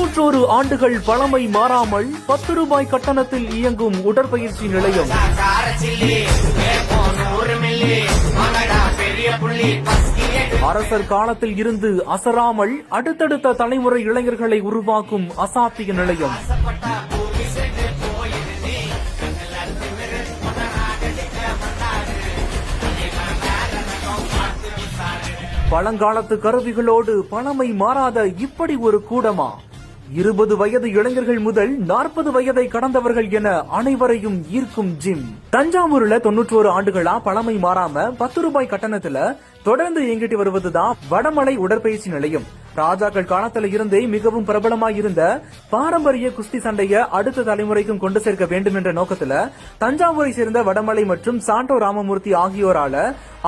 91 ஆண்டுகள் பழமை மாறாமல் 10 ரூபாய் கட்டணத்தில் இயங்கும் உடற்பயிற்சி நிலையம். அரசர் காலத்தில் இருந்து அசராமல் அடுத்தடுத்த தலைமுறை இளைஞர்களை உருவாக்கும் அசாத்திய நிலையம். பழங்காலத்து கருவிகளோடு பழமை மாறாத இப்படி ஒரு கூடமா? 20 வயது இளைஞர்கள் முதல் 40 வயதை கடந்தவர்கள் என அனைவரையும் ஈர்க்கும் ஜிம். தஞ்சாவூர்ல 91 ஆண்டுகளா பழமை மாறாம 10 ரூபாய் கட்டணத்துல தொடர்ந்து இயங்கிட்டு வருவதுதான் வடமலை உடற்பயிற்சி நிலையம். ராஜாக்கள் காலத்துல இருந்தே மிகவும் பிரபலமாய் இருந்த பாரம்பரிய குஸ்தி சண்டைய அடுத்த தலைமுறைக்கும் கொண்டு சேர்க்க வேண்டும் என்ற நோக்கத்துல தஞ்சாவூரை சேர்ந்த வடமலை மற்றும் சாண்டோ ராமமூர்த்தி ஆகியோரால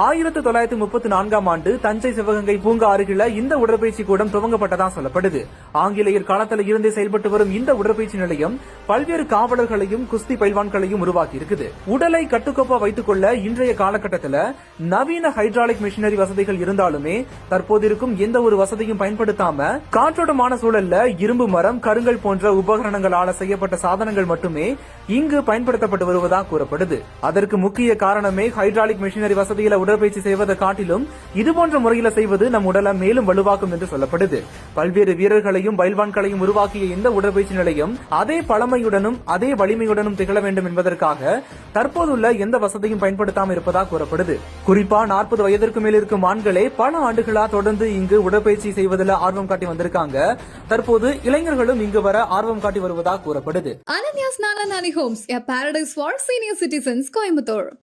1934ஆம் ஆண்டு தஞ்சை சிவகங்கை பூங்கா அருகில இந்த உடற்பயிற்சி கூடம் துவங்கப்பட்டதா சொல்லப்படுது. ஆங்கிலேயர் காலத்துல இருந்தே செயல்பட்டு வரும் இந்த உடற்பயிற்சி நிலையம் பல்வேறு காவலர்களையும் குஸ்தி பயில்வான்களையும் உருவாக்கி இருக்குது. உடலை கட்டுக்கோப்பா வைத்துக் கொள்ள இன்றைய காலகட்டத்துல நவீன ஹைட்ராலிக் மிஷினரி வசதிகள் இருந்தாலுமே தற்போது இருக்கும் எந்த ஒரு வசதியும் பயன்படுத்தாம காற்றோட்டமான சூழல்ல இரும்பு மரம், கருங்கல் போன்ற உபகரணங்களால செய்யப்பட்ட சாதனங்கள் மட்டுமே இங்கு பயன்படுத்தப்பட்டு வருவதாக கூறப்படுது. அதற்கு முக்கிய காரணமே ஹைட்ராலிக் மிஷினரி வசதியில உடற்பயிற்சி செய்வதை காட்டிலும் இதுபோன்ற முறையில செய்வது நம் உடலை மேலும் வலுவாக்கும் என்று சொல்லப்படுது. பல்வேறு வீரர்களையும் பயில்வான்களையும் உருவாக்கிய இந்த உடற்பயிற்சி நிலையம் அதே பழமையுடனும் அதே வலிமையுடனும் திகழ வேண்டும் என்பதற்காக தற்போதுள்ள எந்த வசதியும் பயன்படுத்தாமல் இருப்பதாக கூறப்படுது. குறிப்பா 40 வயதிற்கு மேல் இருக்கும் ஆண்களே பல ஆண்டுகளா தொடர்ந்து இங்கு உடற்பயிற்சி செய்வதில் ஆர்வம் காட்டி வந்திருக்காங்க. தற்போது இளைஞர்களும் இங்கு வர ஆர்வம் காட்டி வருவதாக கூறப்படுது. Ananya's Nana Nani Homes, a paradise for senior citizens, Coimbatore.